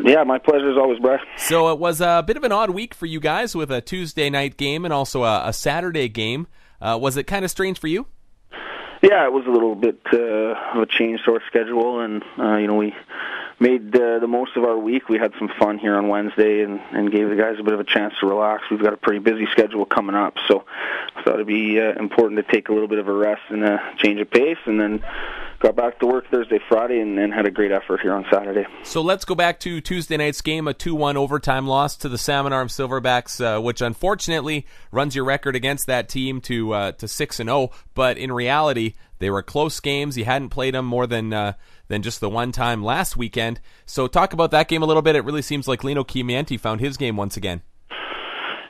Yeah, my pleasure as always, Brian. So it was a bit of an odd week for you guys with a Tuesday night game and also a Saturday game. Was it kind of strange for you? Yeah, it was a little bit of a change to our schedule, and we made the most of our week. We had some fun here on Wednesday and gave the guys a bit of a chance to relax. We've got a pretty busy schedule coming up, so I thought it'd be important to take a little bit of a rest and a change of pace, and then got back to work Thursday, Friday, and then had a great effort here on Saturday. So let's go back to Tuesday night's game, a 2-1 overtime loss to the Salmon Arm Silverbacks, which unfortunately runs your record against that team to 6-0. But in reality, they were close games. You hadn't played them more than just the one time last weekend. So talk about that game a little bit. It really seems like Lino Chiamienti found his game once again.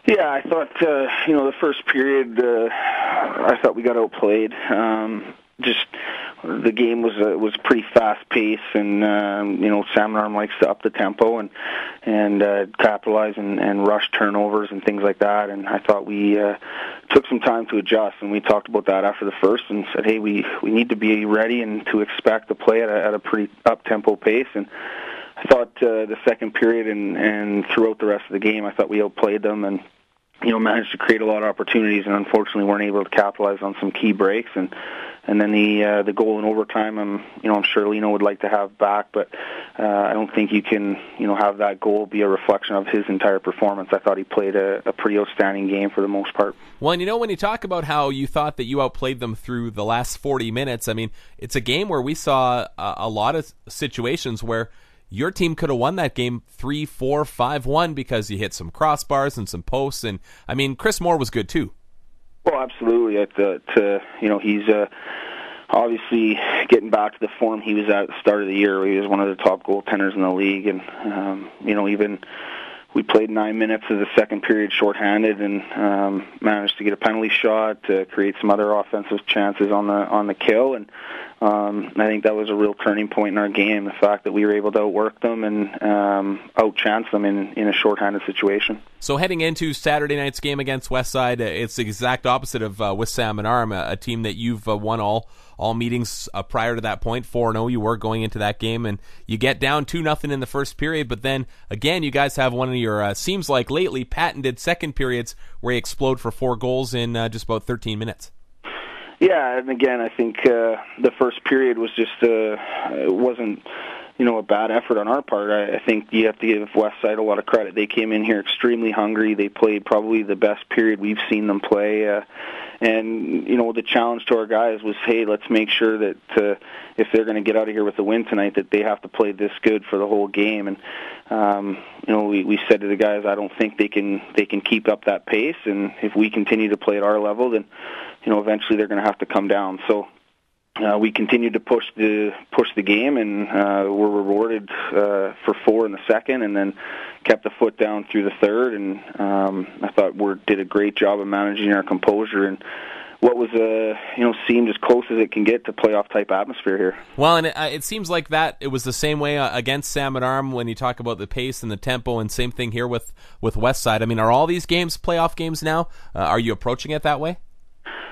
Yeah, I thought the first period, I thought we got outplayed. Just the game was pretty fast paced, and Salmon Arm likes to up the tempo and capitalize and rush turnovers and things like that. And I thought we took some time to adjust, and we talked about that after the first and said, hey, we need to be ready and to expect to play at a pretty up tempo pace. And I thought the second period and throughout the rest of the game, I thought we outplayed them and managed to create a lot of opportunities, and unfortunately weren't able to capitalize on some key breaks. And then the goal in overtime, I'm sure Lino would like to have back, but I don't think you can have that goal be a reflection of his entire performance. I thought he played a pretty outstanding game for the most part. Well, and when you talk about how you thought that you outplayed them through the last 40 minutes, I mean, it's a game where we saw a lot of situations where your team could have won that game 3-4, 5-1 because you hit some crossbars and some posts, and I mean, Chris Moore was good too. Well, absolutely. He's obviously getting back to the form he was at the start of the year. He was one of the top goaltenders in the league, and even we played 9 minutes of the second period shorthanded and managed to get a penalty shot, to create some other offensive chances on the kill, and I think that was a real turning point in our game, the fact that we were able to outwork them and outchance them in a shorthanded situation. So heading into Saturday night's game against Westside, it's the exact opposite of with Salmon Arm, a team that you've won all meetings prior to that point. 4-0 you were going into that game, and you get down 2-0 in the first period, but then again you guys have one of your seems like lately patented second periods where you explode for 4 goals in just about 13 minutes. Yeah, and again, I think the first period was just it wasn't a bad effort on our part. I think you have to give Westside a lot of credit. They came in here extremely hungry. They played probably the best period we've seen them play. And the challenge to our guys was, hey, let's make sure that if they're going to get out of here with a win tonight, that they have to play this good for the whole game. And we said to the guys, I don't think they can keep up that pace. And if we continue to play at our level, then eventually they're going to have to come down. So we continued to push the game, and were rewarded for 4 in the second, and then kept the foot down through the third. And I thought we did a great job of managing our composure and what was seemed as close as it can get to playoff type atmosphere here. Well, and it seems like that it was the same way against Salmon Arm when you talk about the pace and the tempo, and same thing here with Westside. I mean, are all these games playoff games now? Are you approaching it that way?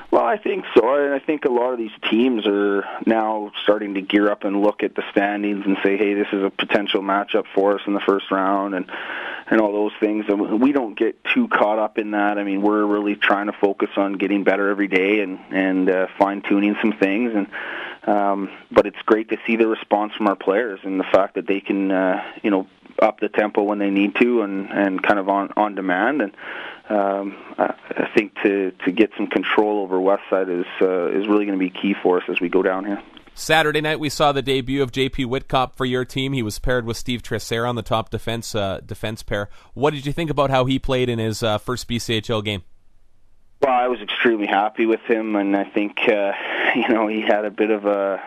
Well, I think so, and I think a lot of these teams are now starting to gear up and look at the standings and say, hey, this is a potential matchup for us in the first round, and all those things. And we don't get too caught up in that. I mean, we're really trying to focus on getting better every day and fine-tuning some things. And but it's great to see the response from our players and the fact that they can, up the tempo when they need to and kind of on demand. And I think to get some control over Westside is really going to be key for us as we go down here. Saturday night we saw the debut of JP Witkop for your team. He was paired with Steve Tresser on the top defense pair. What did you think about how he played in his first BCHL game? Well, I was extremely happy with him, and I think he had a bit of a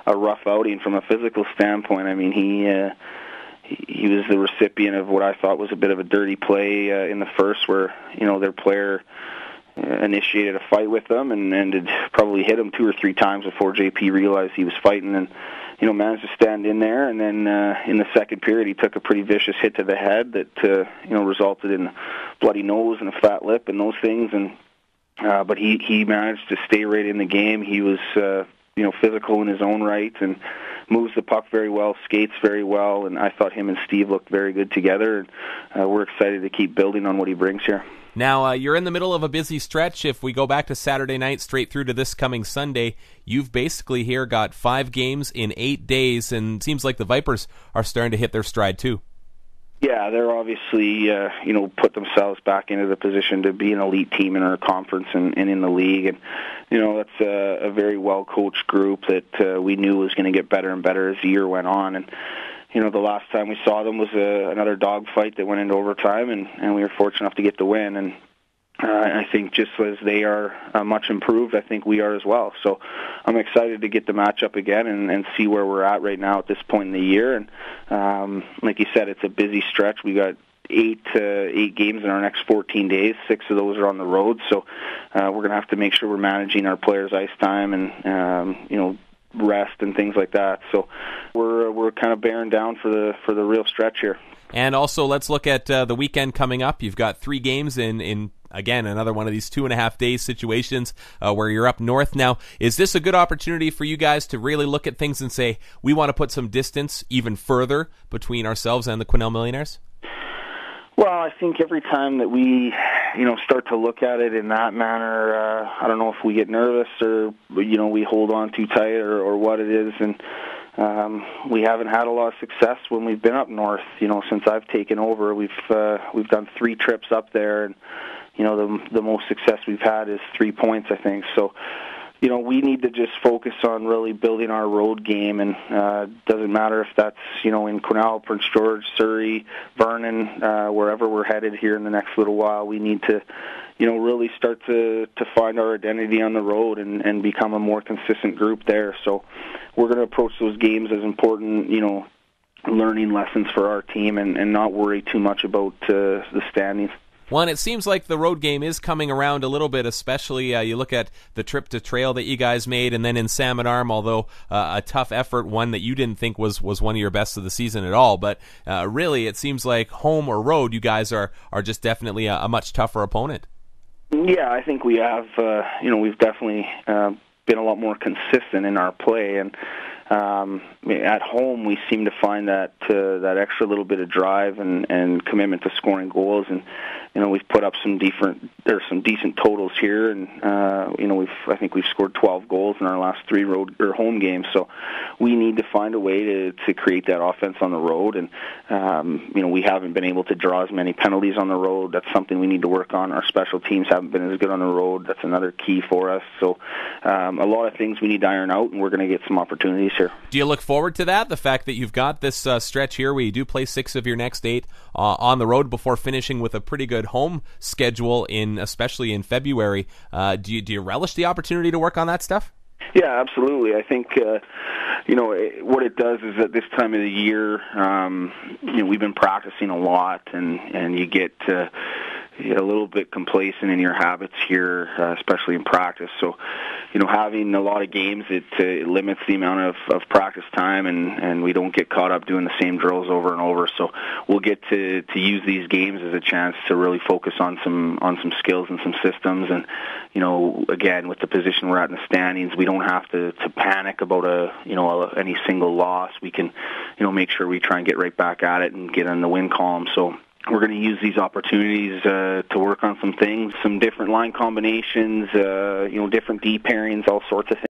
rough outing from a physical standpoint. I mean, he was the recipient of what I thought was a bit of a dirty play in the first, where their player initiated a fight with them and had probably hit him 2 or 3 times before JP realized he was fighting, and managed to stand in there. And then in the second period, he took a pretty vicious hit to the head that resulted in bloody nose and a fat lip and those things. And but he managed to stay right in the game. He was physical in his own right, and moves the puck very well, skates very well, and I thought him and Steve looked very good together. And we're excited to keep building on what he brings here. Now, you're in the middle of a busy stretch. If we go back to Saturday night straight through to this coming Sunday, you've basically here got 5 games in 8 days, and it seems like the Vipers are starting to hit their stride too. Yeah, they're obviously, put themselves back into the position to be an elite team in our conference and in the league. And, that's a very well-coached group that we knew was going to get better and better as the year went on. And, the last time we saw them was another dogfight that went into overtime, and we were fortunate enough to get the win. And I think just as they are much improved, I think we are as well. So I'm excited to get the matchup again and see where we're at right now at this point in the year. And like you said, it's a busy stretch. We got 8 games in our next 14 days. 6 of those are on the road. So we're going to have to make sure we're managing our players' ice time and rest and things like that. So we're kind of bearing down for the real stretch here. And also, let's look at the weekend coming up. You've got 3 games in again, another one of these 2.5 day situations where you're up north. Now, is this a good opportunity for you guys to really look at things and say, we want to put some distance even further between ourselves and the Quesnel Millionaires? Well, I think every time that we, start to look at it in that manner, I don't know if we get nervous or, we hold on too tight or what it is. And we haven't had a lot of success when we've been up north. Since I've taken over, we've done 3 trips up there, and the most success we've had is 3 points, I think. So, we need to just focus on really building our road game, and doesn't matter if that's in Quesnel, Prince George, Surrey, Vernon, wherever we're headed here in the next little while. We need to really start to find our identity on the road and become a more consistent group there. So we're going to approach those games as important, learning lessons for our team and not worry too much about the standings. Well, and it seems like the road game is coming around a little bit, especially you look at the trip to Trail that you guys made, and then in Salmon Arm, although a tough effort, one that you didn't think was one of your best of the season at all. But really, it seems like home or road, you guys are just definitely a much tougher opponent. Yeah, I think we have. We've definitely been a lot more consistent in our play, and at home we seem to find that extra little bit of drive and commitment to scoring goals, and we've put up some decent totals here, and I think we've scored 12 goals in our last 3 road or home games. So we need to find a way to create that offense on the road, and we haven't been able to draw as many penalties on the road. That's something we need to work on. Our special teams haven't been as good on the road. That's another key for us. So a lot of things we need to iron out, and we're going to get some opportunities here. Do you look forward to that? The fact that you've got this stretch here where you do play 6 of your next 8 on the road before finishing with a pretty good home schedule especially in February. Do you relish the opportunity to work on that stuff? Yeah, absolutely. I think what it does is at this time of the year, we've been practicing a lot, and you get a little bit complacent in your habits here, especially in practice. So, having a lot of games, it limits the amount of practice time, and we don't get caught up doing the same drills over and over. So we'll get to use these games as a chance to really focus on some skills and some systems. And again, with the position we're at in the standings, we don't have to panic about any single loss. We can make sure we try and get right back at it and get in the win column. So we're going to use these opportunities to work on some things, some different line combinations, different D pairings, all sorts of things.